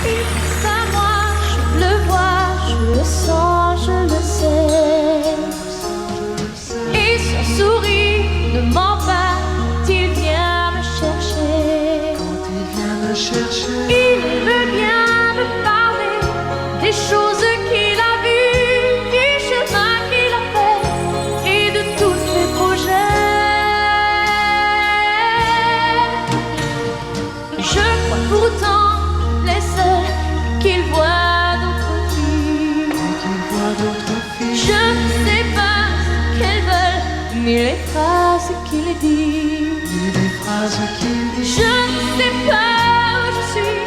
Il pense à moi, je le vois, je le sens, je le sais. Et son sourire ne ment pas quand il vient me chercher. Il veut bien me parler des choses qu'il a vues, du chemin qu'il a fait et de tous ses projets. Je crois pourtant les seuls qu'il voit d'autres filles. Je ne sais pas ce qu'elles veulent, ni les phrases qu'il dit. Je ne sais pas où je suis,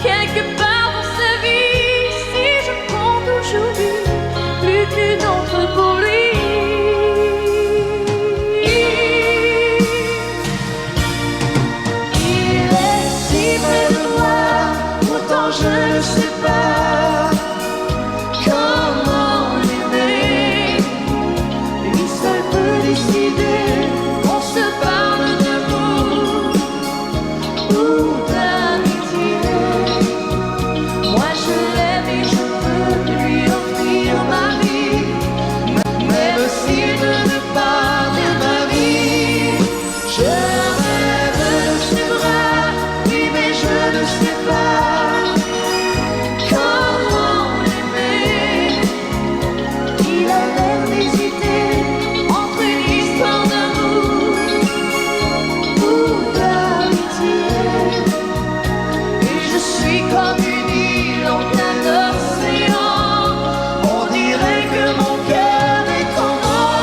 quelque part dans sa vie. Si je compte aujourd'hui, plus qu'une autre pour lui. Il est si près de moi, pourtant je ne sais pas comment l'aimer. Lui seul peut décider. On se parle d'amour ou d'amitié. Moi je l'aime et je peux lui offrir ma vie, même s'il ne veut pas de ma vie. Je rêve de ses bras, oui mais je ne sais pas comment l'aimer. Il a l'air d'hésiter entre une histoire d'amour ou d'amitié. Et je suis comme une île en plein océan. On dirait que mon cœur est en vent.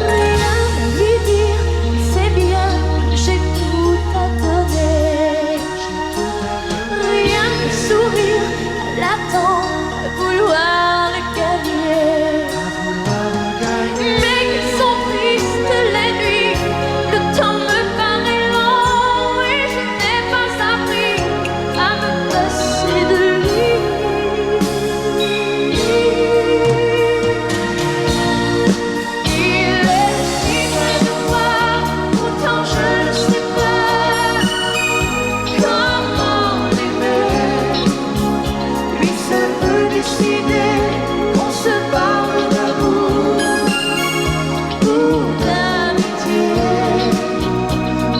Rien à lui dire, il sait bien que j'ai tout à donner. Rien que sourire, elle attend de vouloir le gagner. Mais qu'elles sont tristes les nuits, le temps me paraît long et je n'ai pas appris à me passer de lui. Il est si près de moi, pourtant je ne sais pas comment l'aimer. Lui seul peut décider. On se parle d'amour ou d'amitié.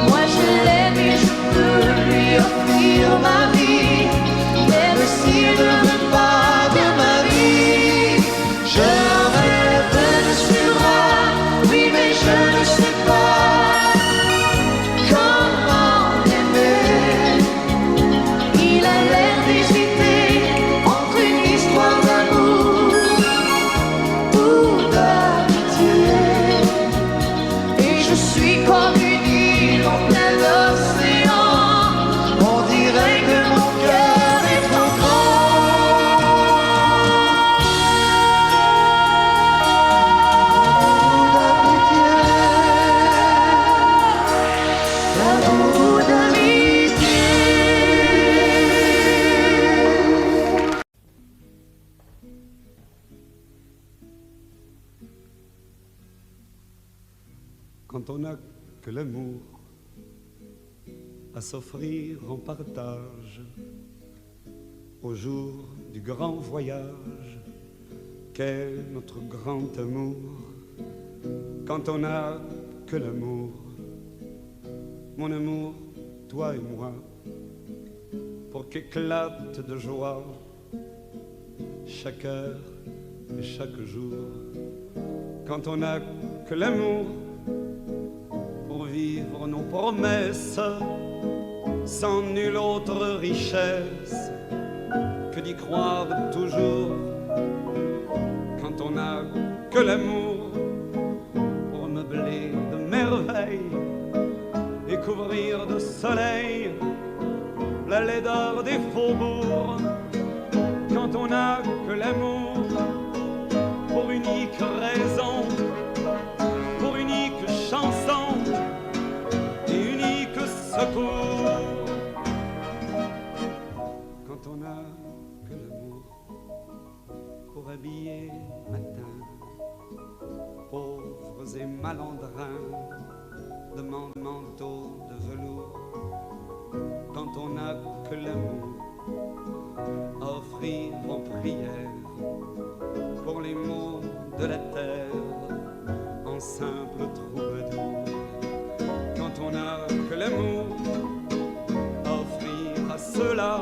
Moi je l'aime et je peux lui offrir ma vie, même s'il ne veut pas de ma vie. Je rêve de ses bras, oui mais je ne sais pas comment l'aimer. Il a l'air d'hésiter entre une histoire d'amour ou d'amitié. Et je suis comme une île en plein océan. On dirait que mon cœur est en d'amour ou d'amitié. Quand on n'a que l'amour à s'offrir en partage, au jour du grand voyage qu'est notre grand amour. Quand on n'a que l'amour, mon amour, toi et moi, pour qu'éclate de joie chaque heure et chaque jour. Quand on n'a que l'amour pour vivre nos promesses, sans nulle autre richesse que d'y croire toujours. Quand on n'a que l'amour pour meubler de merveilles et couvrir de soleil la laideur des faubourgs. Quand on n'a que l'amour pour unique raison, pour unique chanson et unique secours. Quand on n'a que l'amour pour habiller matin pauvres et malandrins de manteau de velours, quand on n'a que l'amour à offrir en prière pour les maux de la terre en simple troubadour, quand on n'a que l'amour à offrir à ceux-là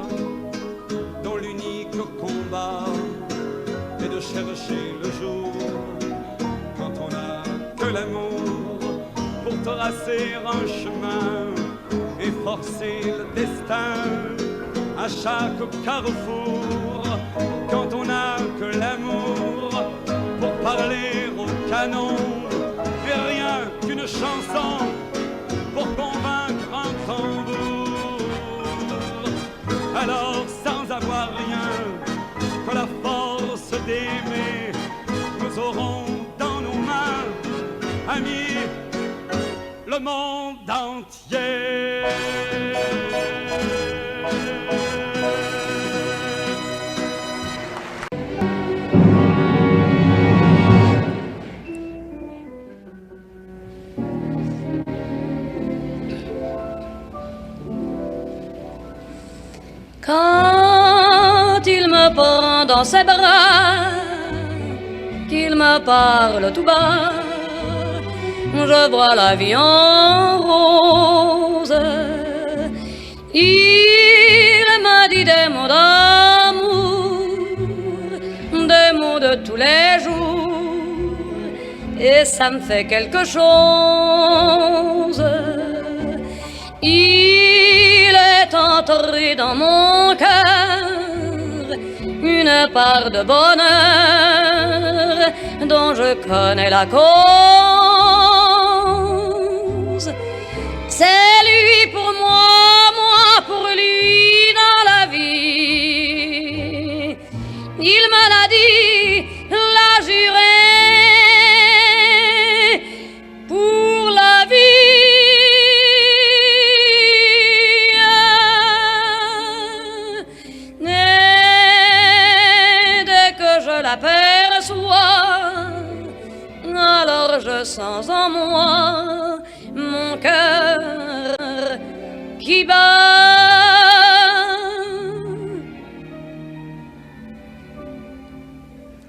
dont l'unique combat est de chercher le jour, quand on n'a que l'amour pour tracer un chemin et forcer le destin à chaque carrefour, quand on n'a que l'amour pour parler au canon et rien qu'une chanson pour convaincre un tambour, alors sans avoir rien que la force d'aimer, nous aurons dans nos mains, amis, le monde entier. Quand il me prend dans ses bras, qu'il me parle tout bas, je vois la vie en rose. Il m'a dit des mots d'amour, des mots de tous les jours, et ça me fait quelque chose. Il est entré dans mon cœur une part de bonheur dont je connais la cause. C'est lui pour moi, moi pour lui dans la vie. Il me l'a dit, l'a juré, pour la vie. L'aperçois, alors je sens en moi mon cœur qui bat.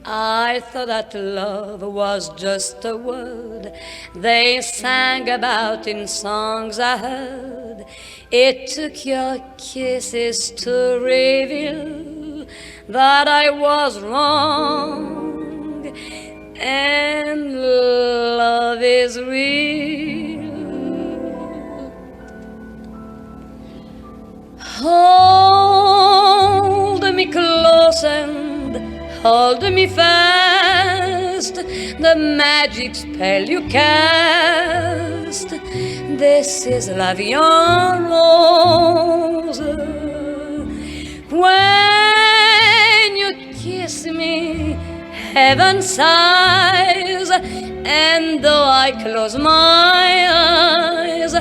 I thought that love was just a word they sang about in songs I heard. It took your kisses to reveal that I was wrong, and love is real. Hold me close and hold me fast, the magic spell you cast. This is la vie en rose. When you kiss me, heaven sighs, and though I close my eyes,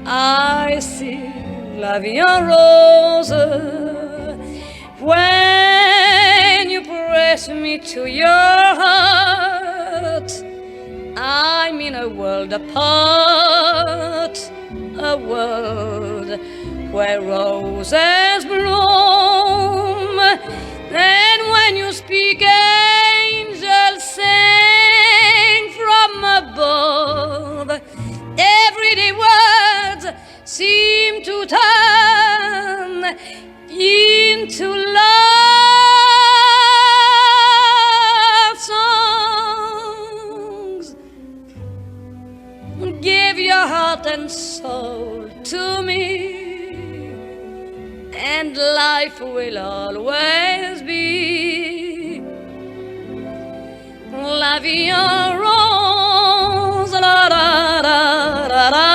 I see la vie en rose. When you press me to your heart, I'm in a world apart, a world where roses bloom. And when you speak, angels sing from above. Everyday words seem to turn into love songs. Give your heart and soul to me, and life will always be la vie en rose. La, la, la, la, la, la.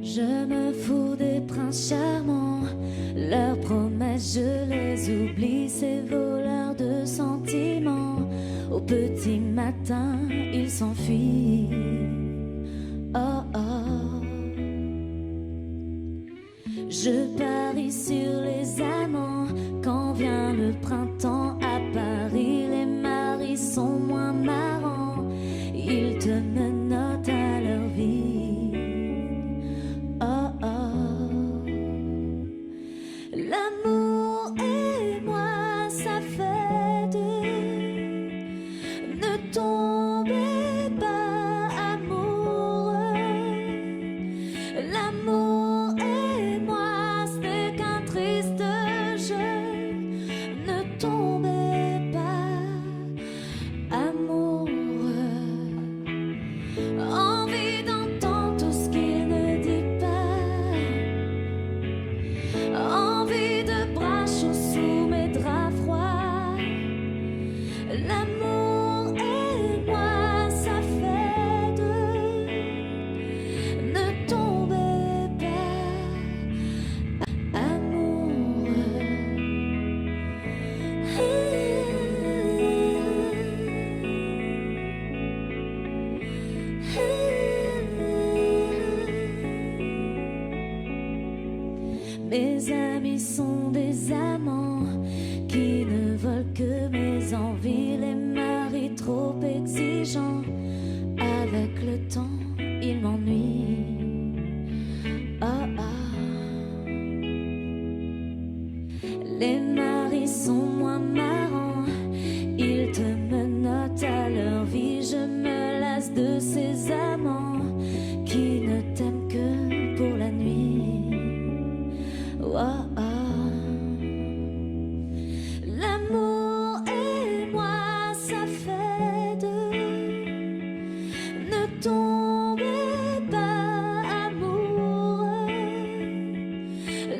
Je me fous des princes charmants, leurs promesses je les oublie, ces voleurs de sentiments. Au petit matin ils s'enfuient Oh oh. Je parie sur les amants. Quand vient le printemps à Paris, les maris sont moins marrants. Ils te menottent à leur vie. Oh oh. L'amour et moi, ça fait deux. Ne tombez pas amoureux. L'amour et moi, ce n'est qu'un triste jeu. Ne tombez pas amoureux. Envie d'entendre tout ce qu'il ne dit pas. Envie de bras chauds sous mes draps froids. L'amour et moi, ça fait deux. Ne tombez pas amoureux. Mes amis sont des amants qui ne veulent que mes envies. Les maris trop exigeants, avec le temps, ils m'ennuient. Oh oh. Les maris sont moins marrants. Ils te menottent à leur vie. Je me lasse de ces amants qui ne t'aiment que pour la nuit. Oh, oh. L'amour et moi, ça fait deux. Ne tombez pas amoureux.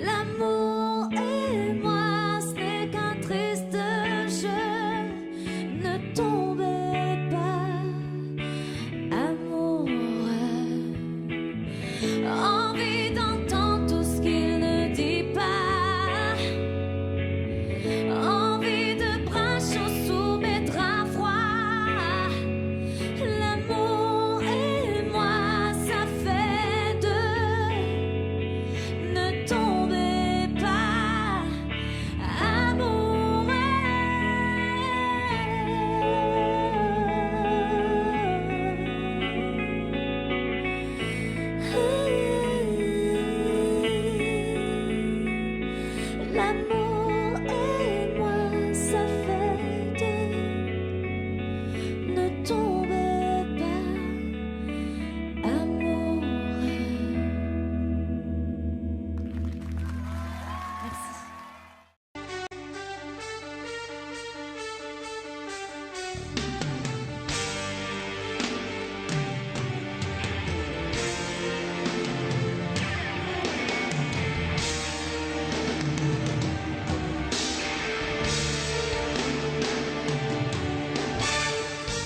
L'amour et moi, ce n'est qu'un triste jeu. Ne tombez pas amoureux. Envie d'entendre tout ce qu'il ne dit pas. Envie de bras chauds sous mes draps froids. L'amour et moi, ça fait deux. Ne tombez pas amoureux. L'amour et moi, ça fait deux. Ne tombez pas amoureux. Merci.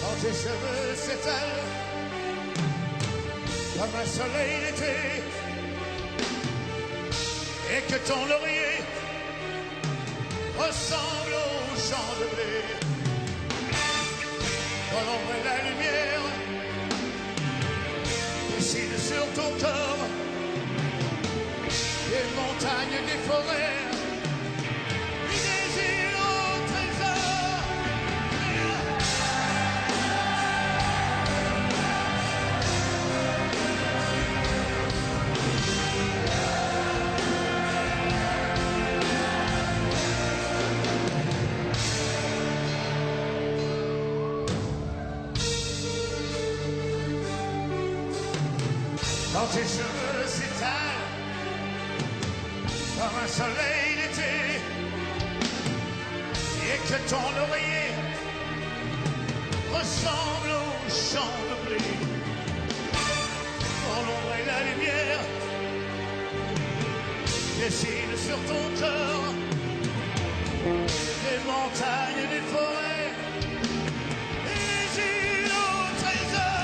Quand tes cheveux s'étalent comme un soleil d'été et que ton laurier ressemble au champ de blé, quand l'ombre et la lumière dessinent sur ton corps des montagnes, des forêts, des îles au trésor. Quand tes cheveux s'étalent comme un soleil d'été et que ton oreiller ressemble au champ de blé, quand l'ombre et la lumière dessinent sur ton corps des montagnes et des forêts et des îles au trésor.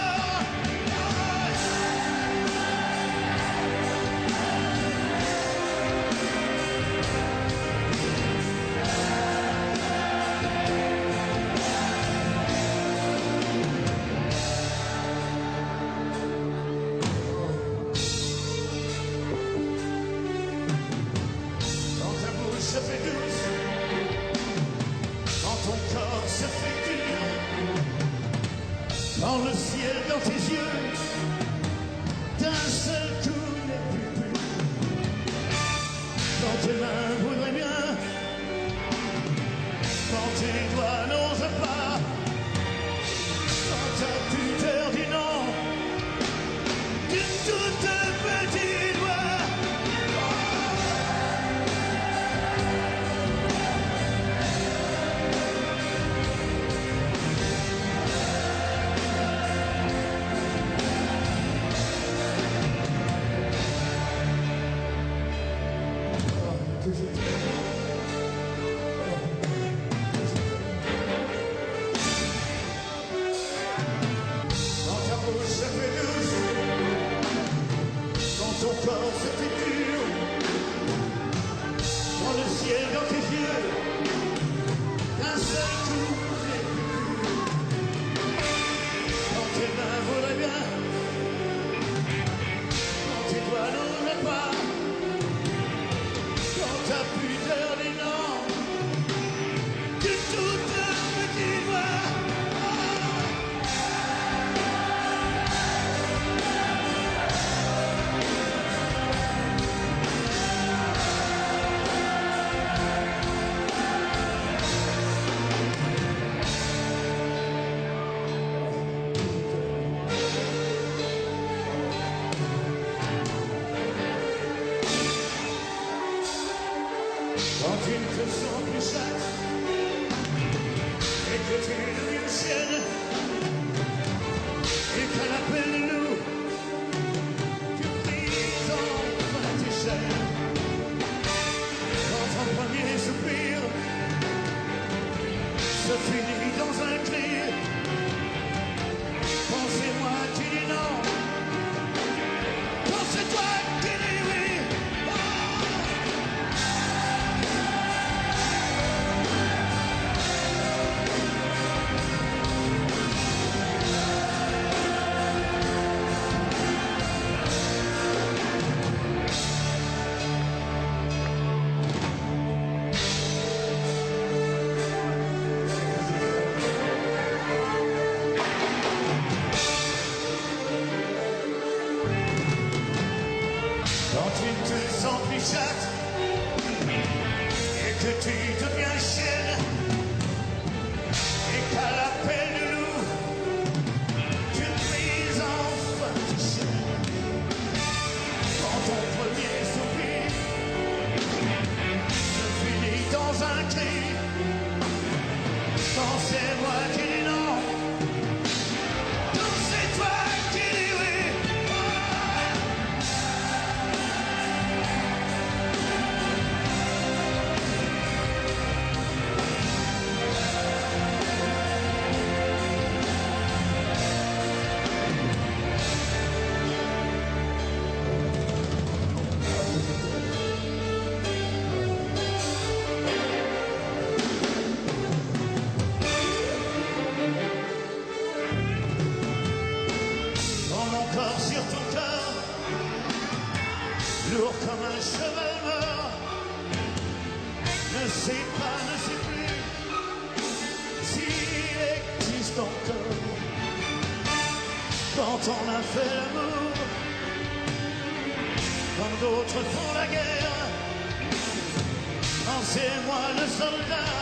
ciel dans tes yeux, d'un seul coup n'est plus. Quand tes mains voudraient bien, quand tes doigts n'osent pas, quand ta pudeur dit non, d'une toute petite voix. Quand ta bouche se fait douce, quand ton corps se fait dur, quand le ciel dans tes yeux, d'un seul coup n'est plus. Quand tes mains voudraient bien, quand tes doigts n'osent pas, quand ta pudeur dit non, d'une toute petite voix. Quand tu ne te sens plus chatte et que tu deviens chienne et qu'à l'appel de nous tu brises enfin tes chaînes. Quand ton premier soupir se finit dans un cri, quand c'est moi qui dis non, quand c'est toi qui dis oui. Quand tu te sens plus chatte et que tu deviens chienne et qu'à l'appel de loup tu brises enfin tes chaînes. Quand ton premier soupir se finit dans un cri, quand c'est moi qui dis non, quand c'est toi qui dis oui. Sur ton cœur, lourd comme un cheval mort, ne sait pas, ne sait plus s'il existe encore. Quand on a fait l'amour, quand d'autres font la guerre, quand c'est moi le soldat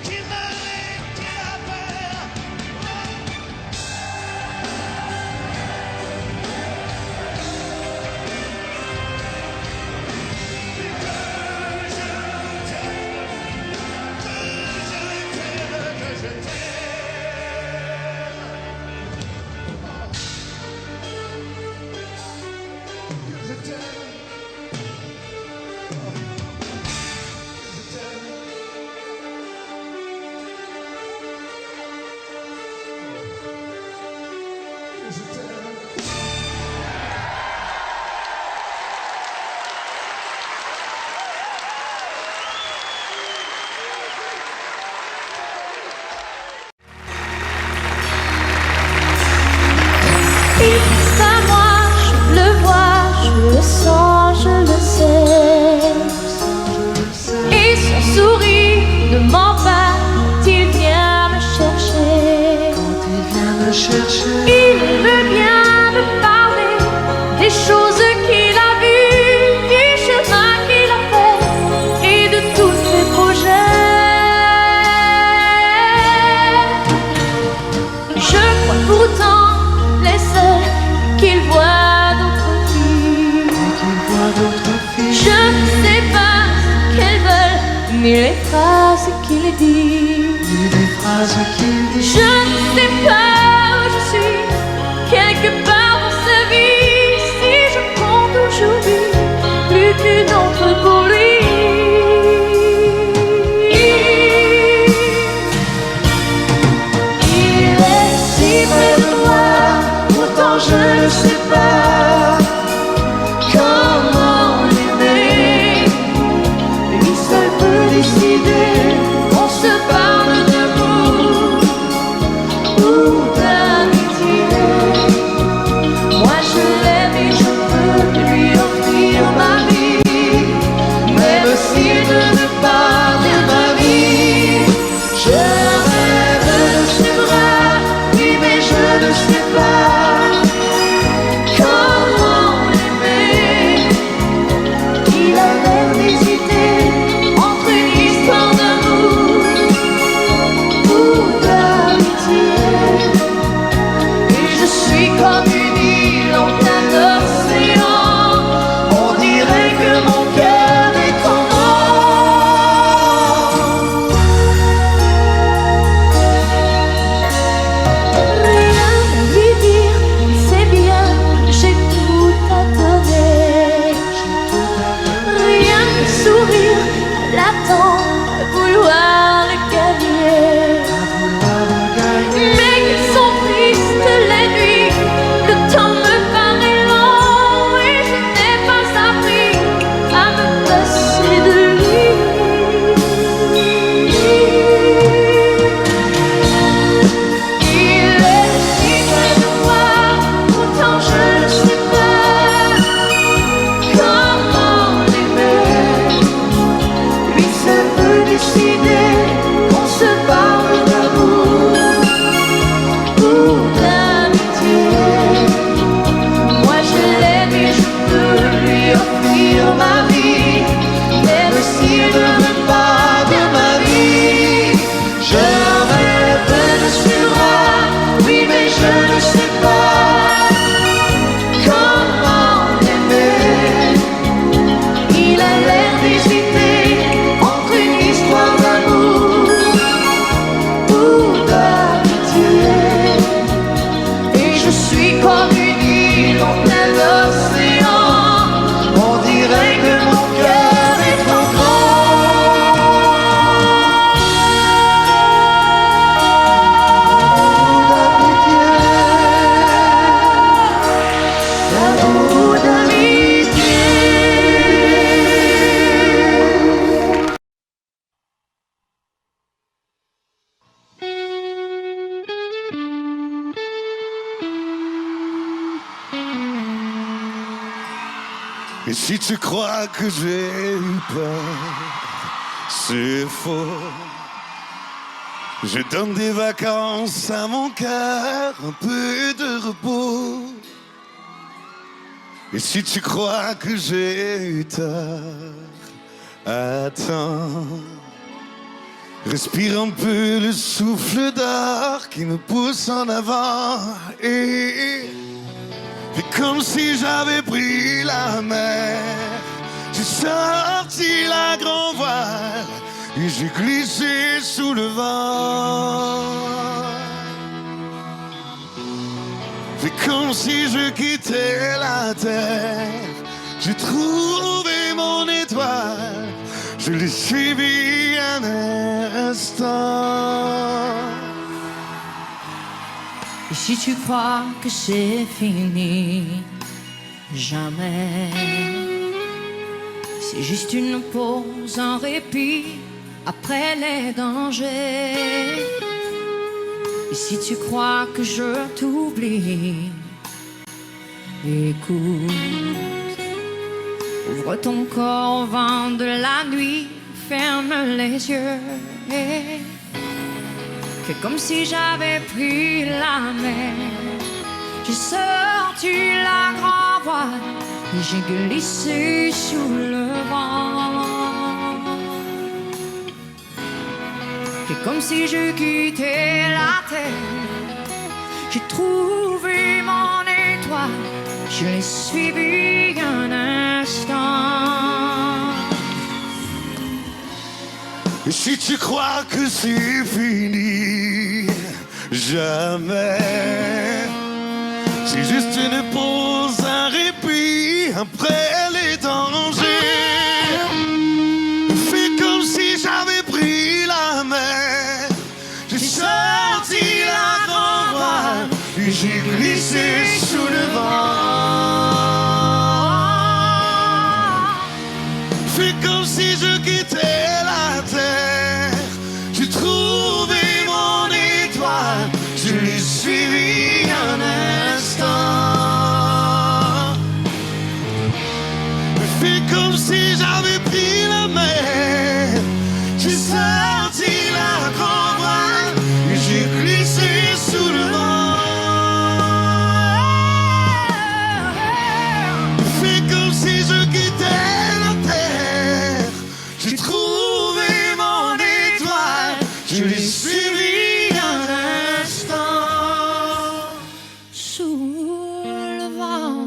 qui meurt et qui la perd. Il veut bien me parler des choses qu'il a vues, du chemin qu'il a fait et de tous ses projets. Je crois pourtant les seuls qu'il voit d'autres filles. Je ne sais pas ce qu'elles veulent, ni les phrases qu'il dit. Je ne sais pas où je suis, quelque part dans sa vie. Si je compte aujourd'hui, plus qu'une autre pour lui. Il est si près de moi, pourtant je ne sais pas comment l'aimer. Lui seul peut décider qu'on se parle d'amour ou d'amitié. Moi je l'aime et je peux lui offrir ma vie, même s'il ne veut pas de ma vie. Je rêve de ses bras, oui mais je ne sais pas comment l'aimer. Il a l'air d'hésiter entre une histoire d'amour ou d'amitié. Et je suis comme une île en plein océan. On dirait que mon cœur est en or. Rien à lui dire, il sait bien, j'ai tout à donner. Rien que sourire, l'attend, vouloir le gagner. Mais qu'elles sont tristes les nuits, le temps me paraît long et je n'ai pas appris à me passer de lui. Il est si près de moi, pourtant je ne sais pas comment l'aimer. Lui seul peut décider qu'on se parle d'amour ou d'amitié. Moi je l'aime et je peux lui offrir ma vie, même s'il ne veut pas de ma vie. Je rêve de ses bras, oui mais je ne sais pas comment l'aimer. Il a l'air d'hésiter entre une histoire d'amour ou d'amitié. Et je suis comme une île en plein océan. On dirait que mon cœur est en d'amour ou d'amitié. Et si tu crois que j'ai eu peur, c'est faux. Je donne des vacances à mon cœur, un peu de repos. Et si tu crois que j'ai eu tort, attends. Respire un peu le souffle d'or qui me pousse en avant et fais comme si j'avais pris la mer. J'ai sorti la grand voile et j'ai glissé sous le vent. Fais comme si je quittais la terre. J'ai trouvé mon étoile, je l'ai suivi un instant. Et si tu crois que c'est fini, jamais. C'est juste une pause, un répit après les dangers. Et si tu crois que je t'oublie, écoute. Ouvre ton corps au vent de la nuit, ferme les yeux. que comme si j'avais pris la mer. J'ai sorti la grand voile et j'ai glissé sous le vent. Que comme si je quittais la terre, j'ai trouvé mon étoile, je l'ai suivi un instant. Et si tu crois que c'est fini, jamais. C'est juste une pause, un répit après les dangers. Fais comme si j'avais pris la mer. J'ai sorti la grande voile et j'ai glissé sous le vent. Fais comme si je quittais la terre. J'ai trouvé mon étoile, je l'ai suivi un instant. Fais comme si j'avais pris la mer. J'ai sorti la grande voile et j'ai glissé sous le vent. Fais comme si je quittais la terre. J'ai trouvé mon étoile, je l'ai suivi un instant. Sous le vent.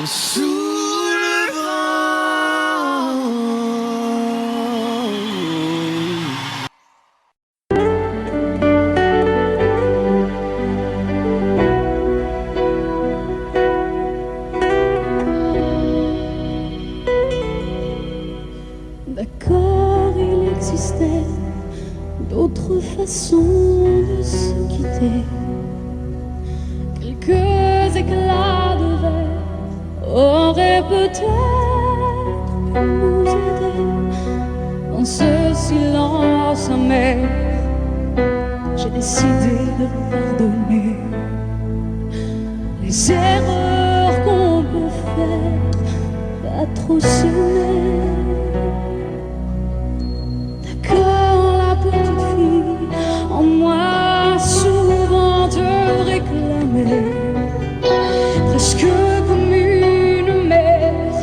Sous le vent. D'accord, il existait d'autres façons de se quitter. Quelques éclats de verre auraient peut-être pu nous aider. Dans ce silence amer, j'ai décidé de pardonner les erreurs qu'on peut faire, pas trop s'aimer. D'accord, la petite fille en moi souvent te réclamait, presque comme une mère,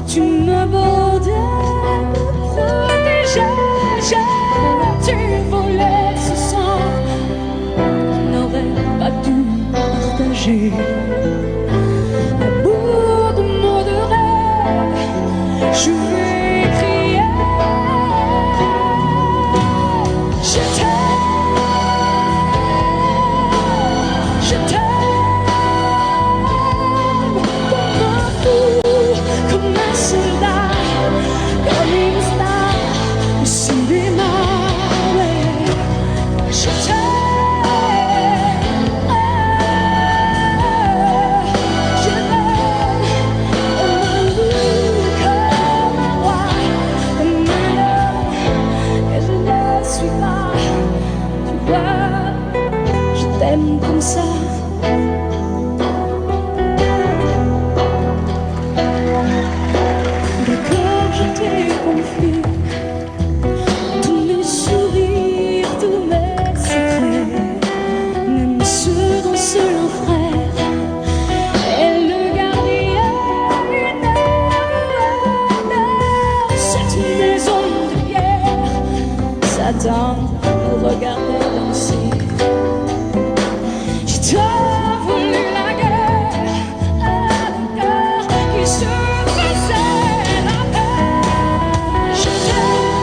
tu me bordais, me protégeais, tu volais ce sang qu'on n'aurait pas dû partager. À bout de mots de rêve, je vais crier. Je t'aime comme un fou, comme un soldat, comme une star au cinéma. Ouais. Je t'aime, je t'aime comme un loup, comme un roi, comme un homme, et je ne suis pas. Tu vois, je t'aime comme ça. D'accord, je t'ai confié tous mes sourires, tous mes secrets, même ceux dont seul un frère est le gardien. Cette maison de pierre, Satan me regardait danser. J'ai tant voulu la guerre à mon cœur qui se faisait la paix. Je t'aime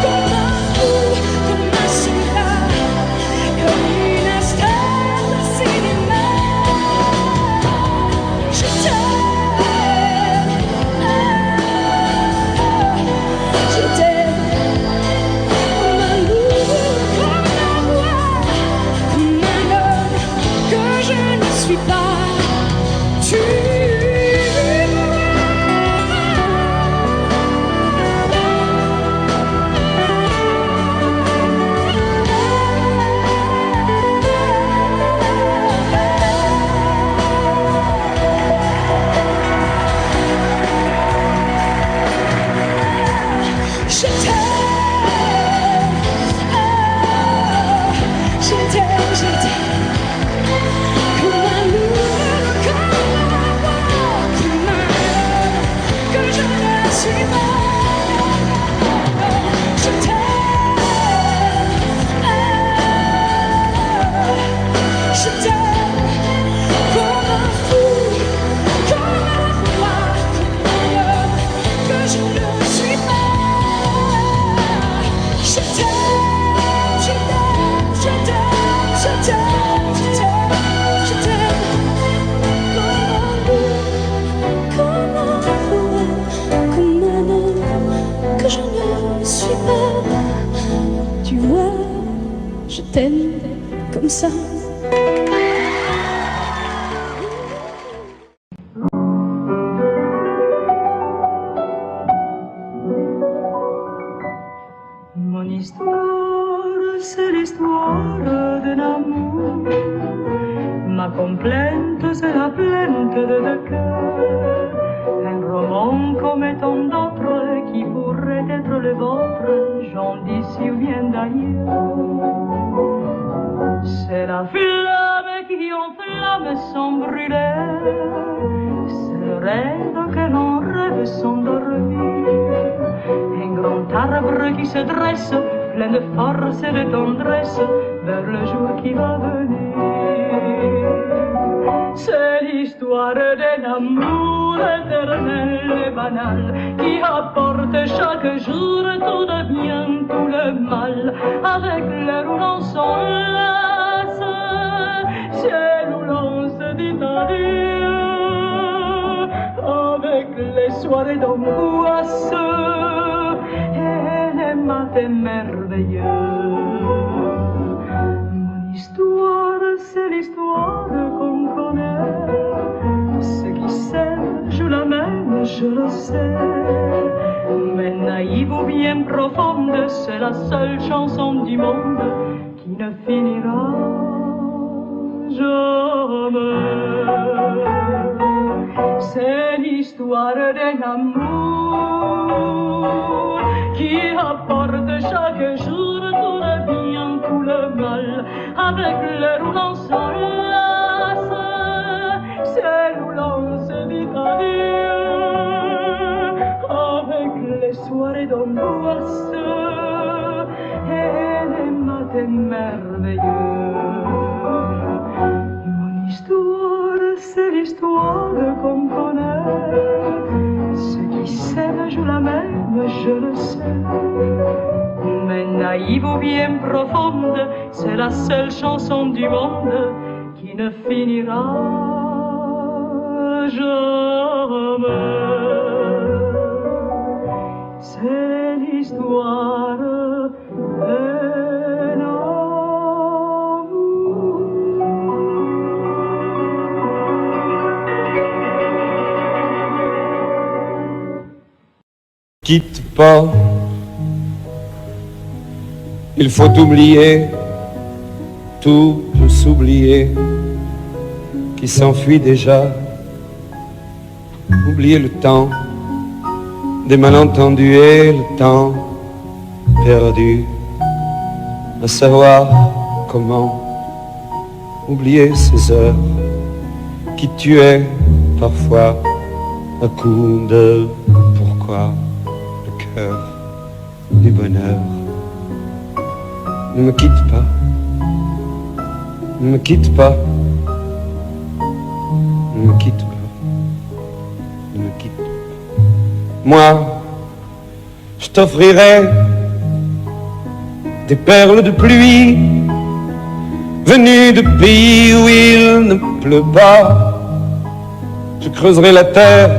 comme un fou, comme un soldat, comme une star de cinéma. Je t'aime, je ne suis pas. Je t'aime, je t'aime, je t'aime, je t'aime, je t'aime, je t'aime. Comme un homme que je ne suis pas. Tu vois, je t'aime comme ça. Mon histoire, c'est l'histoire d'un amour. Ma complainte, c'est la plainte de deux cœurs. Un roman comme tant d'autres qui pourrait être le vôtre, j'en d'ici ou bien d'ailleurs. C'est la flamme qui enflamme sans brûler. C'est le rêve que l'on rêve sans dormir. Un grand arbre qui se dresse, plein de force et de tendresse, vers le jour qui va venir. C'est l'histoire d'un amour éternel et banal, qui apporte chaque jour tout de bien, tout le mal, avec l'heure où l'on s'enlace, ciel où l'on se dit adieu, avec les soirées d'angoisse et les matins merveilleux. Mon histoire, c'est l'histoire qu'on connaît. Ceux qui s'aiment jouent la même, je le sais. Mais naïve ou bien profonde, c'est la seule chanson du monde qui ne finira jamais. C'est l'histoire d'un amour qui apporte chaque jour tout le bien, tout le mal, avec l'heure où l'on s'enlace, celle où l'on se dit adieu, avec les soirées d'angoisse et les matins merveilleux. Mon histoire, c'est l'histoire qu'on connaît. Ceux qui s'aiment jouent la même, je le sais. Mais naïve ou bien profonde, c'est la seule chanson du monde qui ne finira jamais. C'est l'histoire d'un amour. Quitte pas, il faut oublier, tout peut s'oublier, qui s'enfuit déjà. Oublier le temps des malentendus et le temps perdu, à savoir comment oublier ces heures qui tuaient parfois à coups de pourquoi le cœur du bonheur. Ne me quitte pas, ne me quitte pas, ne me quitte pas, ne me quitte pas. Moi, je t'offrirai des perles de pluie venues de pays où il ne pleut pas. Je creuserai la terre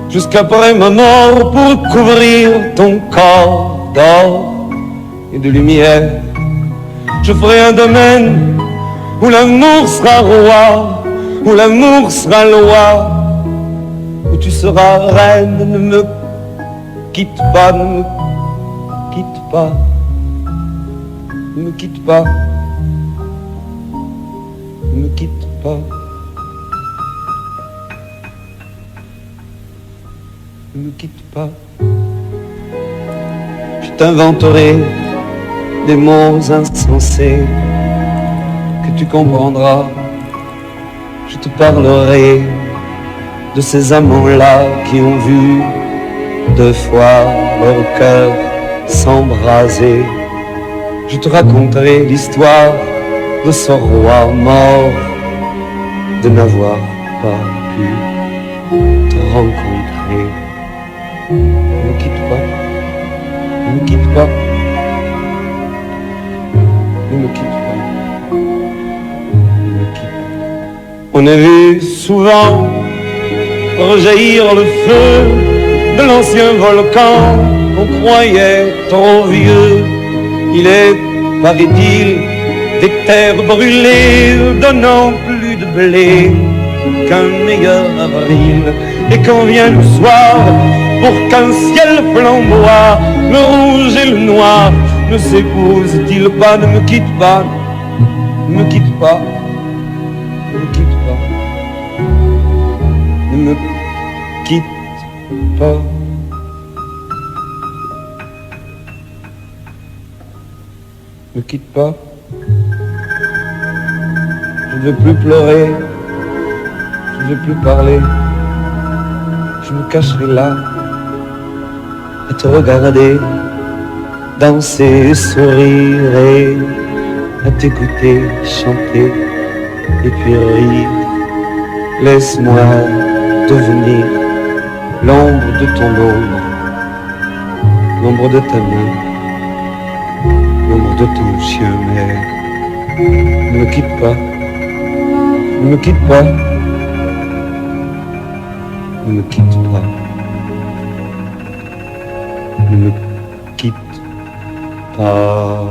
jusqu'après ma mort pour couvrir ton corps d'or et de lumière. Je ferai un domaine où l'amour sera roi, où l'amour sera loi, où tu seras reine. Ne me quitte pas, ne me quitte pas, ne me quitte pas, ne me quitte pas, ne me quitte pas. Je t'inventerai des mots insensés que tu comprendras. Je te parlerai de ces amants-là qui ont vu deux fois leur cœur s'embraser. Je te raconterai l'histoire de ce roi mort, de n'avoir pas pu te rencontrer. Ne me quitte pas. Ne me quitte pas. Ne me quitte pas. Ne me quitte pas. On a vu souvent rejaillir le feu de l'ancien volcan qu'on croyait trop vieux. Il est, paraît-il, des terres brûlées donnant plus de blé qu'un meilleur avril. Et quand vient le soir, pour qu'un ciel flamboie, le rouge et le noir ne s'épousent-ils pas? Ne me quitte pas, ne me quitte pas, ne me quitte pas, ne me quitte pas. Ne quitte pas. Je ne veux plus pleurer. Je ne veux plus parler. Je me cacherai là à te regarder, danser, sourire et à t'écouter chanter et puis rire. Laisse-moi devenir l'ombre de ton ombre, l'ombre de ta main, l'ombre de ton chien, mais ne me quitte pas, ne me quitte pas, ne me quitte pas, ne me quitte pas.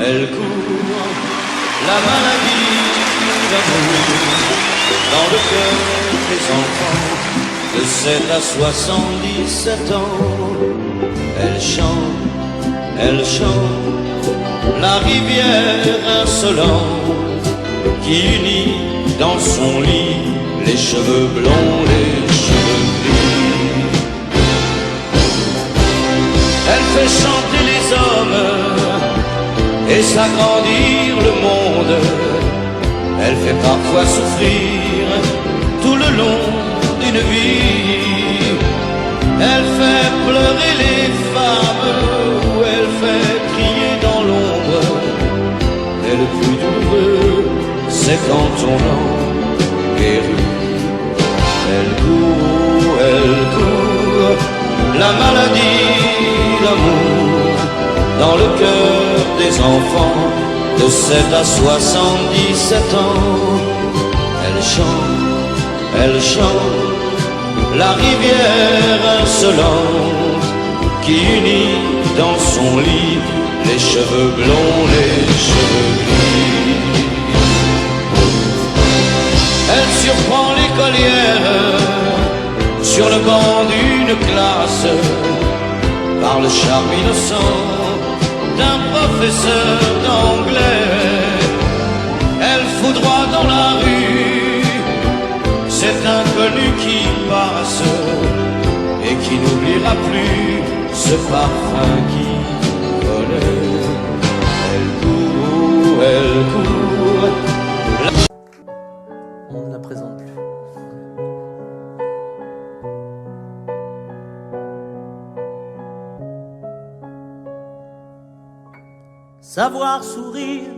Elle court, la maladie d'amour, dans le cœur des enfants de 7 à 77 ans. Elle chante, la rivière insolente qui unit dans son lit les cheveux blonds, les cheveux gris. Elle fait chanter les hommes et s'agrandir le monde. Elle fait parfois souffrir tout le long d'une vie. Elle fait pleurer les femmes ou elle fait crier dans l'ombre. Et le plus douloureux, c'est quand on en guérit. Elle court, la maladie, l'amour, dans le cœur des enfants de 7 à 77 ans. Elle chante, la rivière insolente qui unit dans son lit les cheveux blonds, les cheveux gris. Elle surprend l'écolière sur le banc d'une classe par le charme innocent d'un professeur d'anglais. Elle fout droit dans la rue cet inconnu qui passe et qui n'oubliera plus ce parfum qui volait. Elle court. On ne la présente plus. Savoir sourire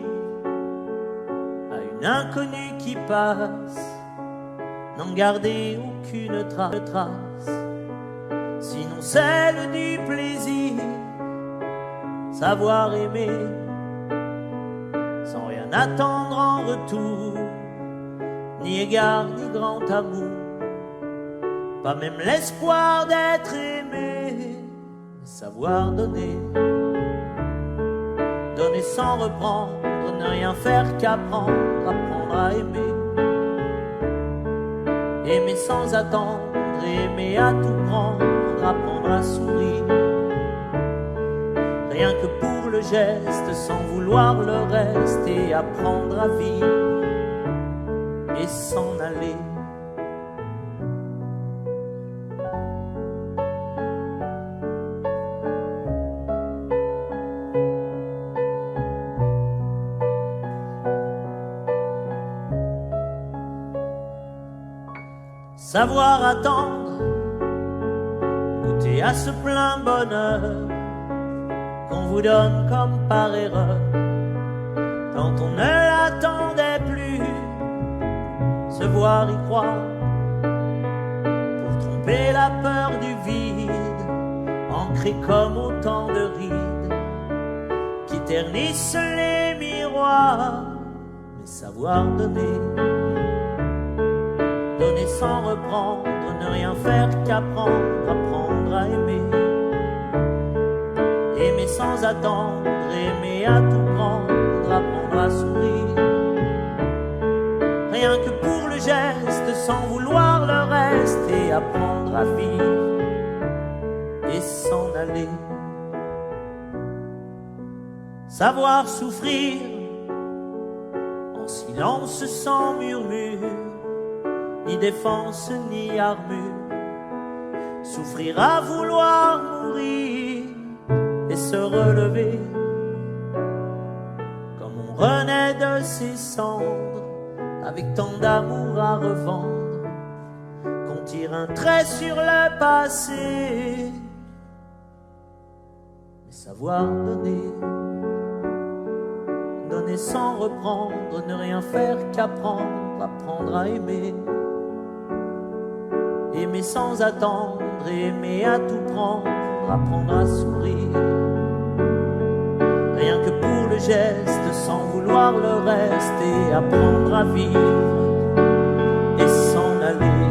à une inconnue qui passe, n'en garder aucune trace, sinon celle du plaisir. Savoir aimer sans rien attendre en retour, ni égard ni grand amour, pas même l'espoir d'être aimé. Savoir donner, donner sans reprendre, ne rien faire qu'apprendre, apprendre à aimer. Aimer sans attendre, aimer à tout prendre, apprendre à sourire. Rien que pour le geste, sans vouloir le reste, et apprendre à vivre et s'en aller. savoir attendre, goûter à ce plein bonheur qu'on vous donne comme par erreur, quand on ne l'attendait plus, se voir y croire, pour tromper la peur du vide, ancré comme autant de rides qui ternissent les miroirs, mais savoir donner, donner sans reprendre, ne rien faire qu'apprendre, apprendre à aimer, aimer sans attendre, aimer à tout prendre, apprendre à sourire, rien que pour le geste, sans vouloir le reste, et apprendre à vivre et s'en aller. Savoir souffrir en silence sans murmure, ni défense ni armure, souffrir à vouloir mourir et se relever comme on renaît de ses cendres, avec tant d'amour à revendre qu'on tire un trait sur le passé, mais savoir donner, donner sans reprendre, ne rien faire qu'apprendre, apprendre à aimer, aimer sans attendre, aimer à tout prendre, apprendre à sourire, rien que pour le geste, sans vouloir le reste, et apprendre à vivre et s'en aller,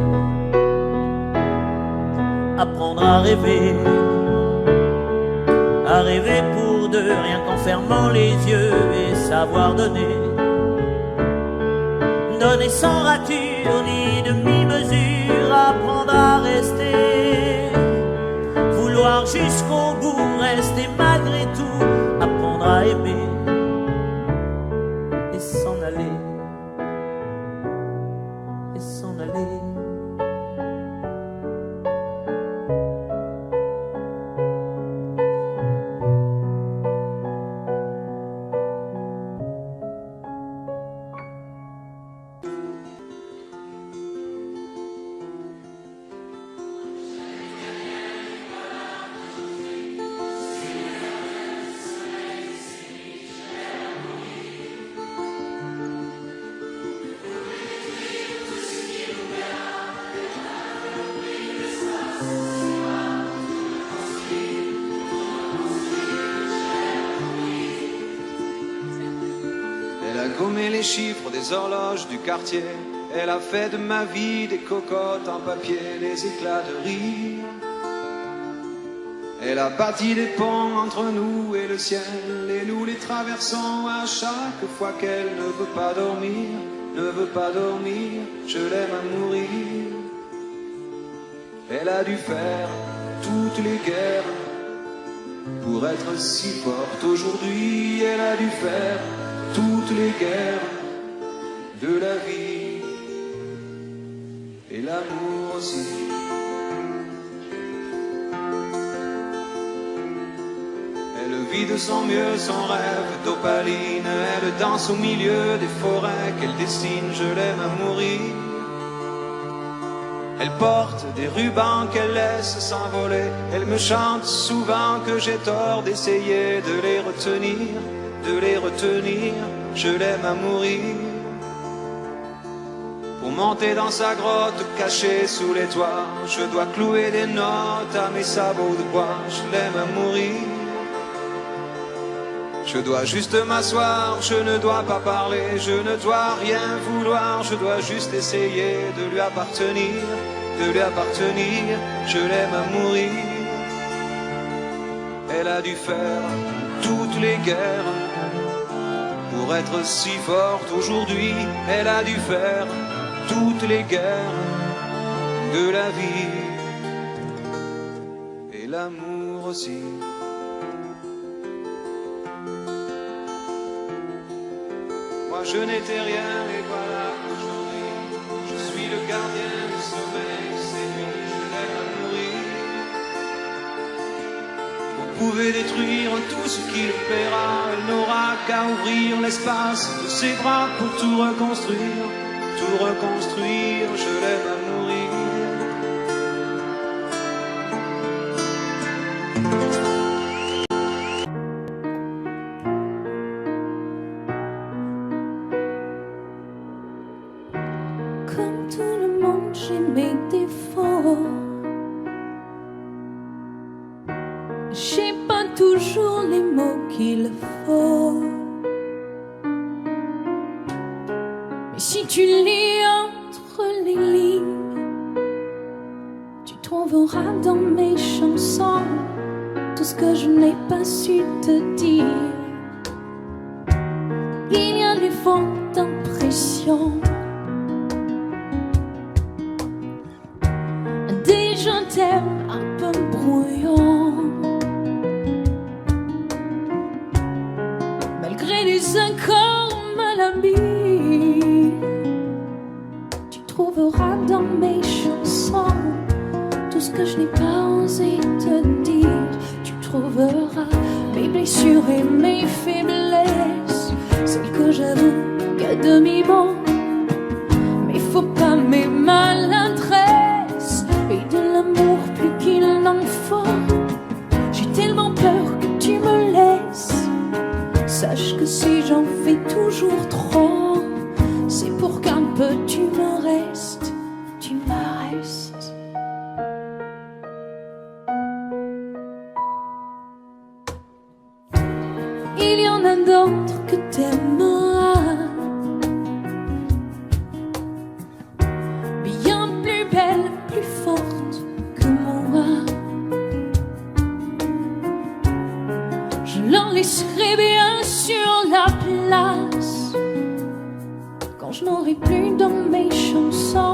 apprendre à rêver pour deux, rien qu'en fermant les yeux, et savoir donner, donner sans rature ni demi-mesure, apprendre à rester, vouloir jusqu'au bout, rester malgré tout, apprendre à aimer et s'en aller, et s'en aller. Gommé les chiffres des horloges du quartier, elle a fait de ma vie des cocottes en papier, des éclats de rire. Elle a bâti des ponts entre nous et le ciel, et nous les traversons à chaque fois qu'elle ne veut pas dormir, ne veut pas dormir, je l'aime à mourir. Elle a dû faire toutes les guerres pour être si forte aujourd'hui, elle a dû faire toutes les guerres de la vie et l'amour aussi. Elle vit de son mieux son rêve d'opaline, elle danse au milieu des forêts qu'elle dessine, je l'aime à mourir. Elle porte des rubans qu'elle laisse s'envoler, elle me chante souvent que j'ai tort d'essayer de les retenir, de les retenir, je l'aime à mourir. Pour monter dans sa grotte cachée sous les toits, je dois clouer des notes à mes sabots de bois, je l'aime à mourir. Je dois juste m'asseoir, je ne dois pas parler, je ne dois rien vouloir, je dois juste essayer de lui appartenir, je l'aime à mourir. Elle a dû faire toutes les guerres pour être si forte aujourd'hui, elle a dû faire toutes les guerres de la vie et l'amour aussi. Moi je n'étais rien et voilà aujourd'hui je suis le gardien du sommeil, ces nuits je l'aime à mourir. Vous pouvez détruire tout ce qui le paiera, elle n'aura qu'à ouvrir l'espace de ses bras pour tout reconstruire, je l'aime à mourir. comme tout le monde, j'ai mes défauts. J'ai pas toujours les mots qu'il faut. Mais si tu lis entre les lignes, tu trouveras dans mes chansons tout ce que je n'ai pas su te dire. Il y a des fautes d'impression, des je t'aime un peu brouillons, malgré les accords mal habillés. Tu trouveras dans mes chansons tout ce que je n'ai pas osé te dire. Tu trouveras mes blessures et mes faiblesses, celles que j'avoue qu'à demi-mot. Mais faut pas mes maladresses et de l'amour plus qu'il n'en faut. J'ai tellement peur que tu me laisses. Sache que si j'en fais toujours trop, c'est pour qu'un peu tu me restes, tu me restes. Il y en a d'autres que t'aimeras, bien plus belle, plus forte que moi. Je leur laisserai bien sûr la place quand je n'aurai plus dans mes chansons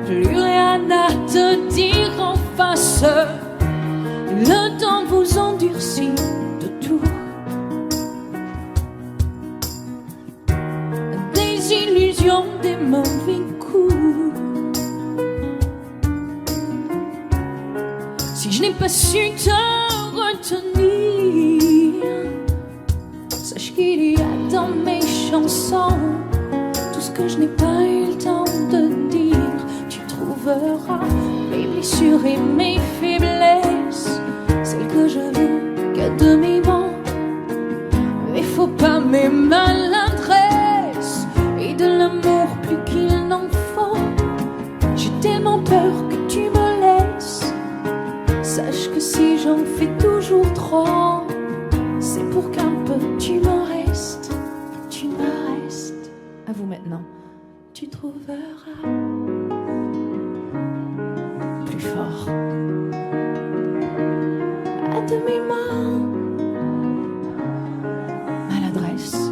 plus rien à te dire en face. Le temps vous endurcit de tout, des illusions, des mauvais coups. Si je n'ai pas su te retenir, sache qu'il y a dans mes chansons tout ce que je n'ai pas eu le temps de dire. Tu trouveras mes blessures et mes faiblesses, celles que j'avoue qu'à demi-mot. Mais faut pas mes maladresses et de l'amour plus qu'il n'en faut. J'ai tellement peur que tu me laisses. Sache que si j'en fais toujours trop, c'est pour qu'un peu tu me restes, tu me restes. À vous maintenant. Tu trouveras plus fort à demi-mot, maladresse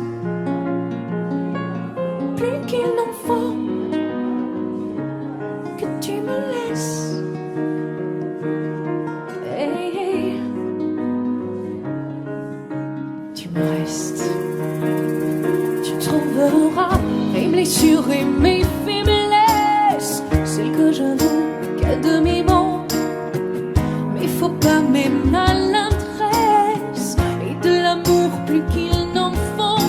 plus qu'il n'en faut, que tu me laisses. Hey, hey. Tu me restes. Tu trouveras mes blessures et mes faiblesses, celles que j'avoue qu'à demi-mot. Mais faut pas mes maladresses et de l'amour plus qu'il n'en faut.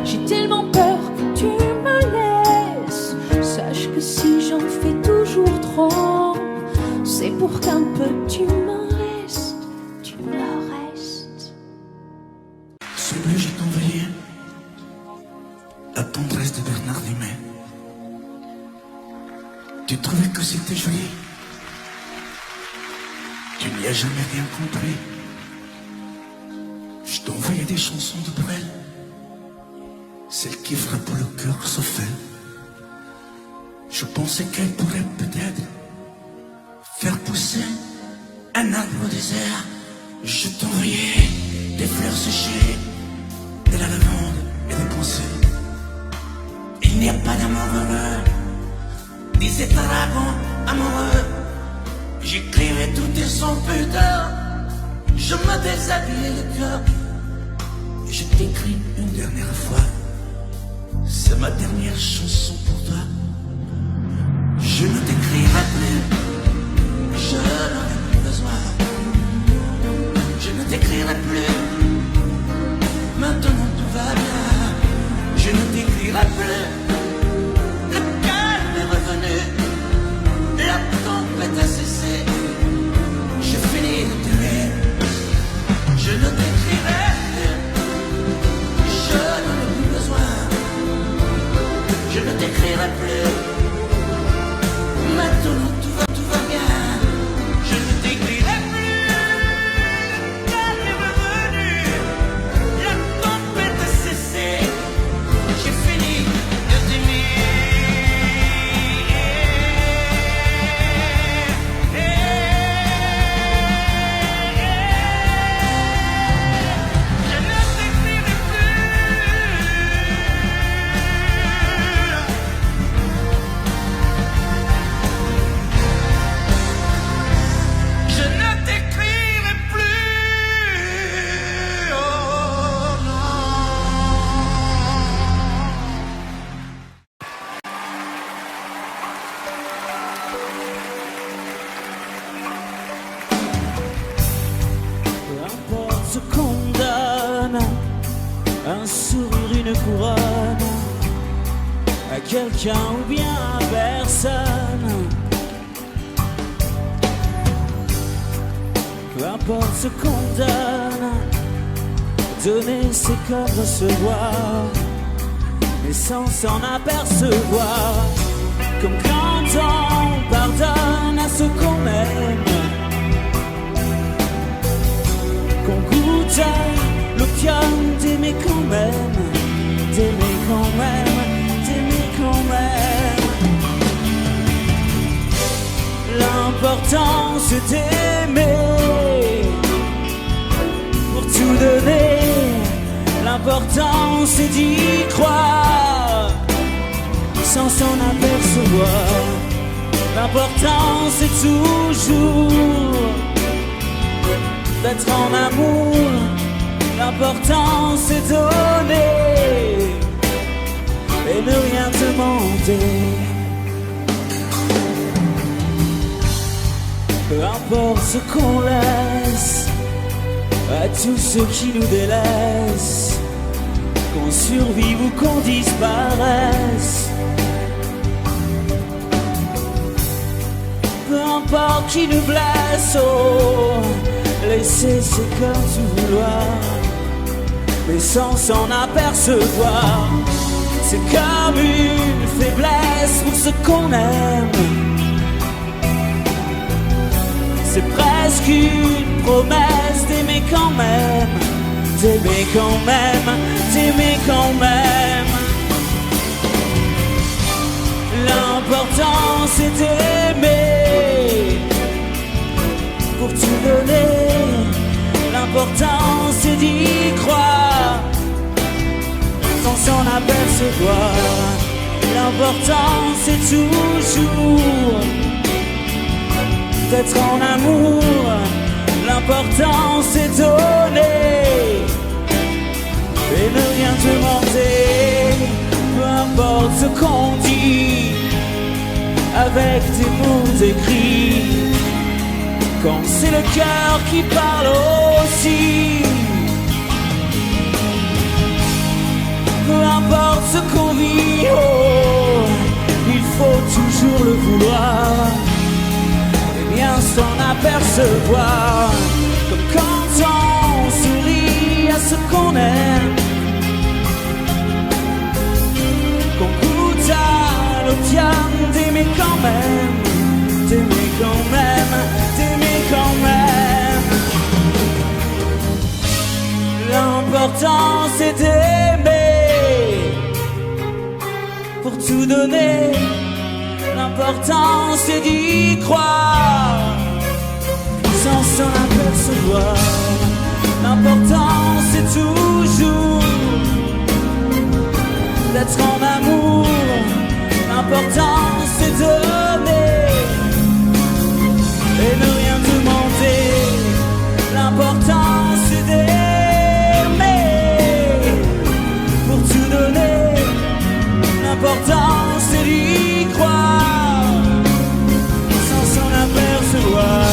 J'ai tellement peur que tu me laisses. Sache que si j'en fais toujours trop, c'est pour qu'un peu tu me restes, tu me restes. Ce bleu, je t'envoyais la tendresse de Bernard Dumais. Tu trouvais que c'était joli. Tu n'y as jamais rien compris. Je t'envoyais des chansons de Brel, celles qui frappent le cœur se fait. Je pensais qu'elles pourraient peut-être faire pousser un arbre au désert. Je t'envoyais des fleurs séchées, de la lavande et des pensées. Il n'y a pas d'amour heureux, disait un dragon amoureux. J'écrivais tout et sans pudeur, je me déshabillais le cœur. Je t'écris une dernière fois, c'est ma dernière chanson pour toi. Je ne t'écrirai plus, je n'en ai plus besoin. Je ne t'écrirai plus, maintenant tout va bien. Je ne t'écrirai plus, le calme est revenu, la tempête a cessé. Je finis de t'aimer, je ne t'écrirai plus, je n'en ai plus besoin. Je ne t'écrirai quelqu'un ou bien à personne. Peu importe ce qu'on donne, donner c'est comme recevoir, mais sans s'en apercevoir. Comme quand on pardonne à ce qu'on aime, qu'on goûte l'opium d'aimer quand même, d'aimer quand même, d'aimer quand même. L'important c'est d'aimer pour tout donner. L'important c'est d'y croire sans s'en apercevoir. L'important c'est toujours d'être en amour. L'important c'est donner et ne rien demander. Peu importe ce qu'on laisse à tous ceux qui nous délaissent, qu'on survive ou qu'on disparaisse. Peu importe qui nous blesse, oh, laisser c'est comme tout vouloir, mais sans s'en apercevoir. C'est comme une faiblesse pour ce qu'on aime. C'est presque une promesse d'aimer quand même, d'aimer quand même, d'aimer quand même. L'important c'est d'aimer pour tout donner. L'important c'est d'y croire sans s'en apercevoir. L'important c'est toujours d'être en amour. L'important c'est donner et ne rien demander. Peu importe ce qu'on dit avec des mots écrits, quand c'est le cœur qui parle aussi. Peu importe ce qu'on vit, oh, il faut toujours le vouloir et bien s'en apercevoir. Comme quand on sourit à ce qu'on aime, qu'on goûte à l'opium d'aimer quand même, d'aimer quand même, d'aimer quand même. L'important c'est d'aimer pour tout donner. L'important c'est d'y croire sans s'en apercevoir. L'important c'est toujours d'être en amour. L'important c'est donner et ne rien demander. L'important c'est d'aimer pour tout donner. L'important c'est d'y croire sans s'en apercevoir.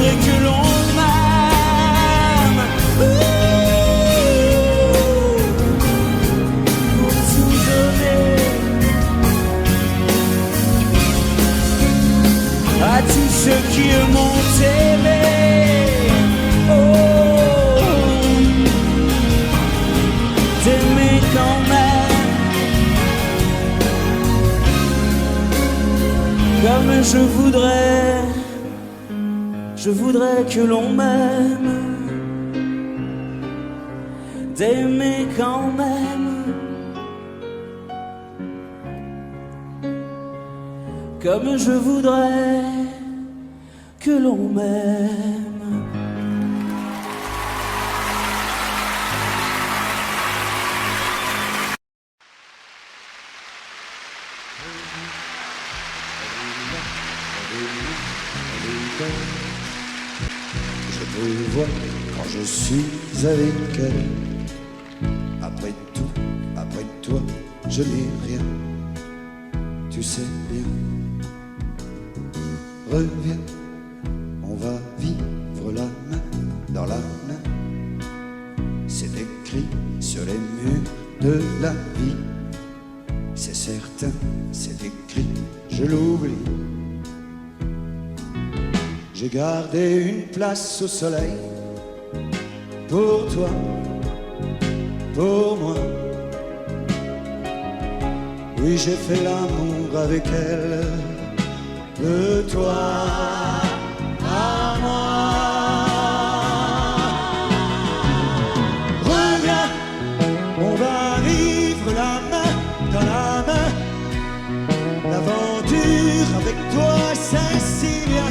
Que l'on m'aime pour tout donner à tous ceux qui m'ont aimé. Oh, d'aimer quand même comme je voudrais que l'on m'aime, d'aimer quand même, comme je voudrais que l'on m'aime. Je me vois quand je suis avec elle. Après tout, après toi, je n'ai rien. Tu sais bien, reviens, on va vivre la main dans la main. C'est écrit sur les murs de la vie, c'est certain, c'est écrit, je l'oublie. J'ai gardé une place au soleil pour toi, pour moi. Oui, j'ai fait l'amour avec elle, de toi à moi. Reviens, on va vivre la main dans la main. L'aventure avec toi, c'est si bien.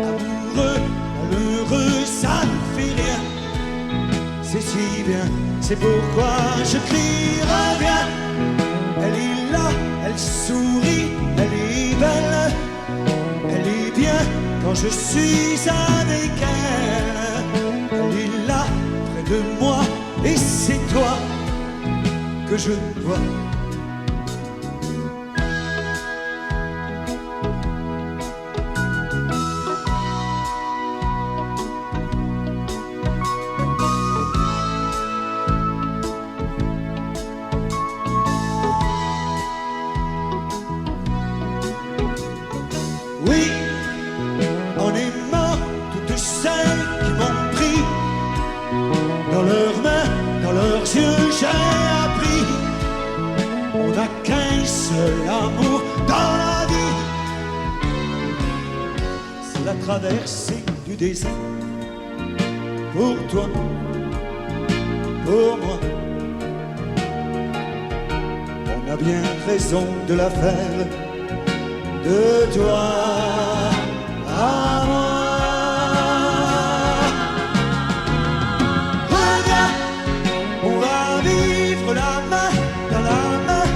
Amoureux, malheureux, ça ne fait rien. C'est si bien, c'est pourquoi je crie, reviens. Elle est là, elle sourit, elle est belle, elle est bien quand je suis avec elle. Elle est là, près de moi, et c'est toi que je vois. Oui, on est mort toutes celles qui m'ont pris dans leurs mains, dans leurs yeux, j'ai appris. On n'a qu'un seul amour dans la vie, c'est la traversée du désert. Pour toi, pour moi, on a bien raison de la faire. De toi à moi. Reviens, on va vivre la main dans la main.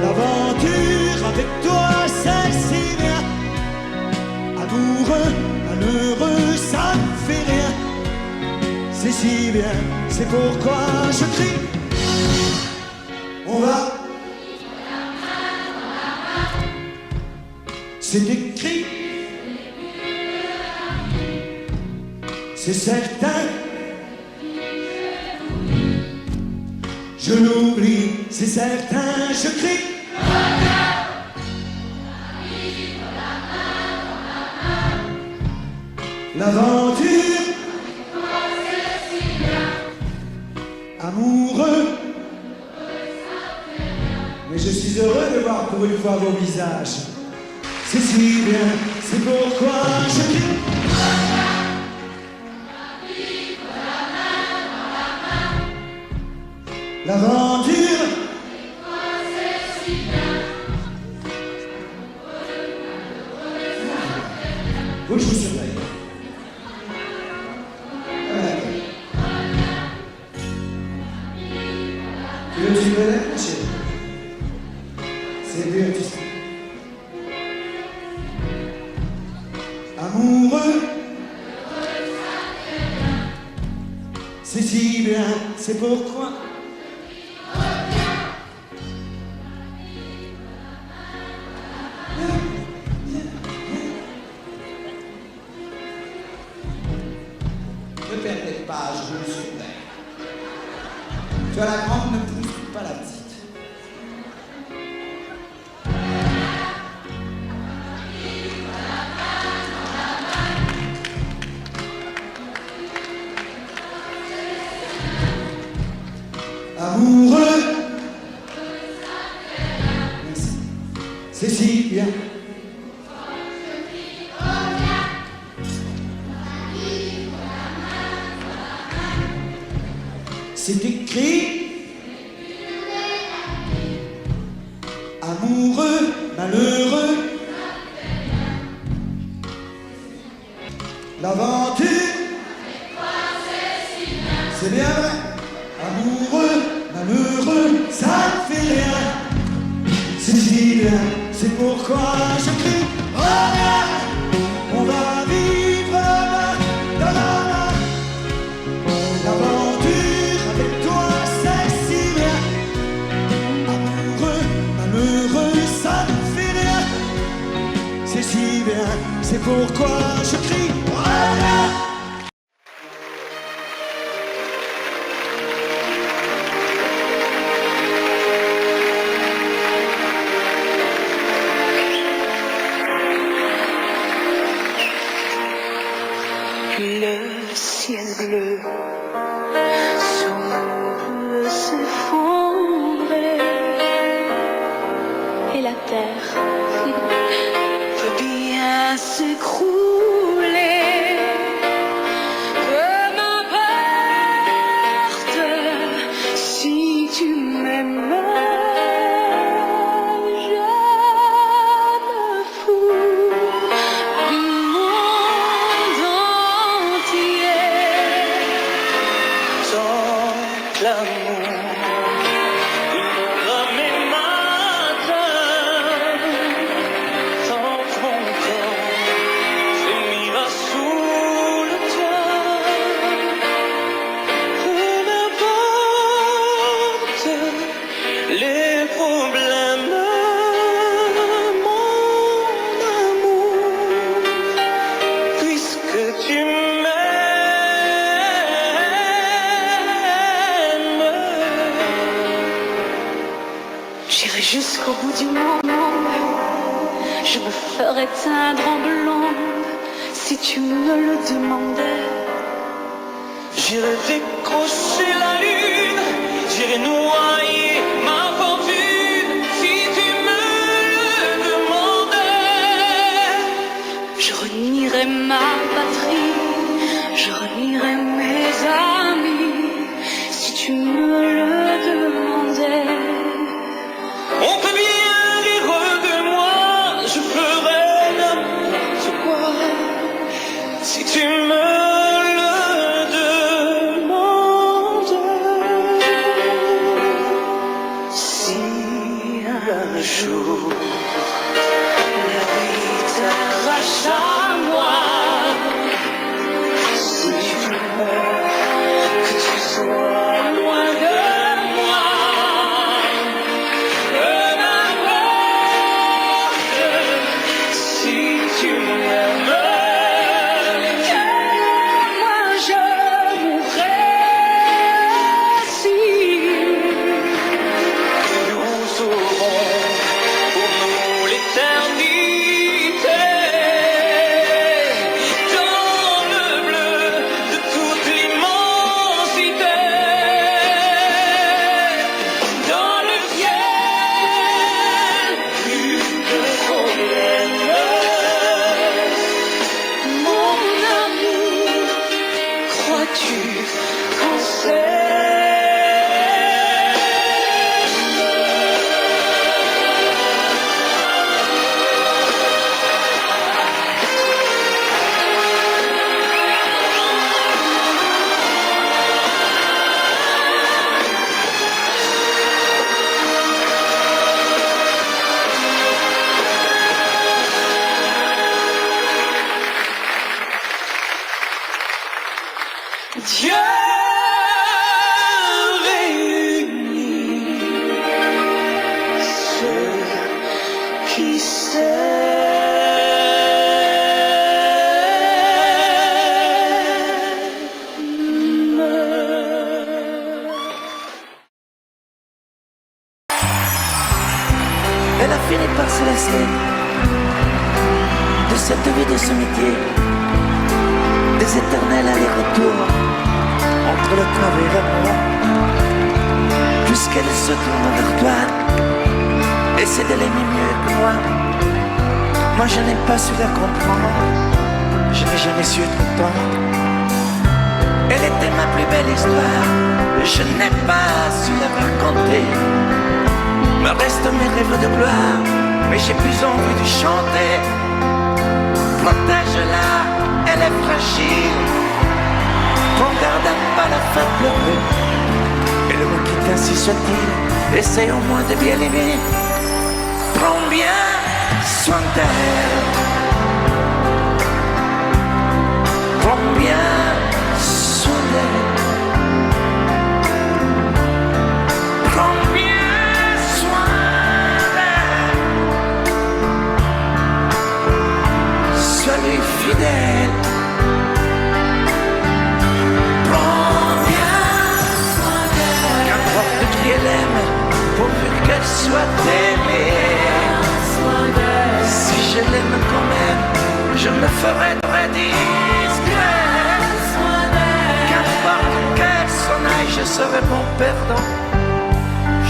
L'aventure avec toi, c'est si bien. Amoureux, malheureux, ça ne fait rien. C'est si bien, c'est pourquoi je crie. On va. C'est écrit, c'est certain, je l'oublie, c'est certain, je crie. L'aventure, amoureux, mais je suis heureux de voir pour une fois vos visages. C'est si bien, c'est pourquoi je dis. L'aventure, faut que je vous surveille. Tu veux que tu me lèves, ma chérie? C'est bien, tu sais. Amoureux, c'est si bien, c'est pourquoi. Ne perdez pas, je vous le surveille. Tu as la grande, ne pousse pas la petite. Amoureux, merci, c'est si bien. C'est écrit, amoureux, malheureux, l'aventure, c'est bien vrai. Amoureux, malheureux, ça ne fait rien. C'est si bien, c'est pourquoi je crie. Reviens, on va vivre dans la main. L'aventure avec toi, c'est si bien. Amoureux, malheureux, ça ne fait rien. c'est pourquoi je crie reviens. Le ciel bleu semble s'effondrer et la terre peut bien s'écrouler. Peu m'importe si tu m'aimes, je me fous du monde entier. Tant l'amour inondera mes matins, tant mon corps frémira sous le toit. Peu m'importe les problèmes, mon amour, puisque tu J'irai jusqu'au bout du monde, je me ferai teindre en blonde si tu me le demandais. J'irai décrocher la lune, j'irai noyer ma fortune si tu me le demandais. Je renierai ma patrie, je renierai mes amis si tu me le demandais. On peut bien rire de moi, je ferai n'importe quoi si tu me le demandes. Si un jour la vie t'arrache à moi, si tu veux que tu sois loin de moi, peu m'importe si tu m'aimes, Moi je mourrai si nous aurons pour nous l'éternité. Dans le bleu de toute l'immensité, dans le ciel, plus de problèmes. mon amour, Crois-tu qu'on Dieu réunit ceux qui s'aiment. Elle a fini par se lasser de cette vie de ce métier, des éternels allers-retours entre le travail et moi, jusqu'elle se tourne vers toi et c'est de l'aimer mieux que moi. Moi je n'ai pas su la comprendre, je n'ai jamais su être content. Elle était ma plus belle histoire, je n'ai pas su la raconter. Me restent mes rêves de gloire, mais j'ai plus envie de chanter. Protège-la, elle est fragile. Prends garde à pas la faire pleurer. Et le mot quitte ainsi soit-il, essaie au moins de bien l'aimer. Prends bien soin d'elle. Prends bien soin d'elle. Prends bien soin d'elle. Sois serais bon perdant.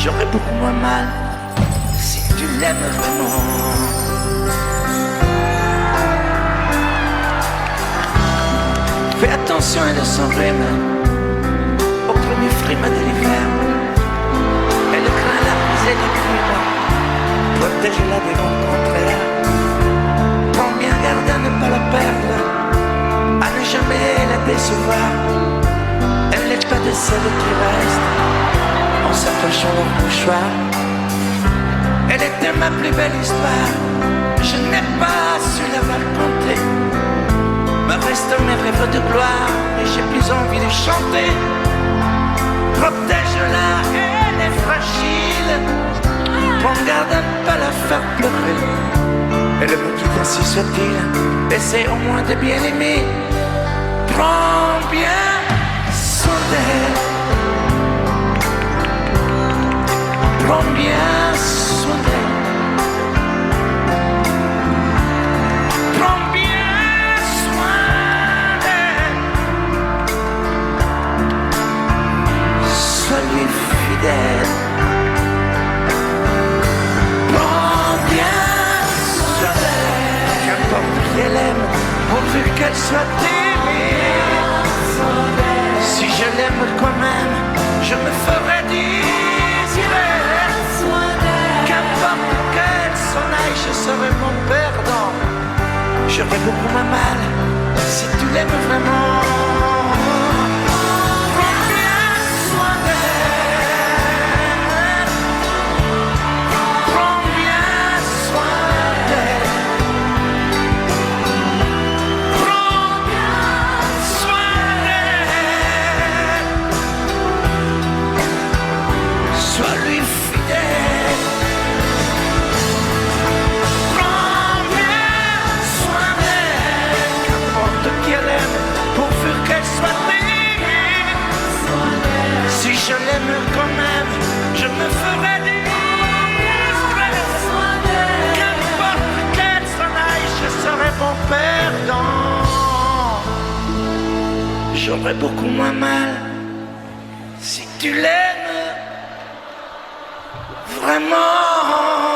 J'aurais beaucoup moins mal si tu l'aimes vraiment. Fais attention à de son rime, au premier frime de l'hiver. Elle craint la brisée du crime, protège-la des vents contraires. Prends bien garde à ne pas la perdre, à ne jamais la décevoir. Elle n'est pas de celles qui restent en s'attachant au mouchoir. Elle était ma plus belle histoire, je n'ai pas su la raconter. Me restent mes rêves de gloire et j'ai plus envie de chanter. Protège-la, elle est fragile. Prends garde à ne pas la faire pleurer. Elle me quitte ainsi soit-il, essaie au moins de bien aimer. Prends bien soin d'elle. Prends bien soin d'elle. Prends bien soin d'elle. Sois-lui fidèle. Prends bien soin d'elle. Qu'importe qui elle aime, pourvu qu'elle soit aimée. Si je l'aime quand même, je me ferai désirer. Qu'importe qu'elle s'en aille, je serai mon perdant. J'aurai beaucoup moins mal si tu l'aimes vraiment. Prends bien soin d'elle. Prends bien soin d'elle. Prends bien soin d'elle. Sois-lui fidèle. Prends bien soin d'elle. Qu'importe qui elle aime, pourvu qu'elle soit aimée. Si je l'aime quand même, je me ferai discret. Qu'importe qu'elle s'en aille, je serai bon perdant. J'aurai beaucoup moins mal si tu l'aimes vraiment.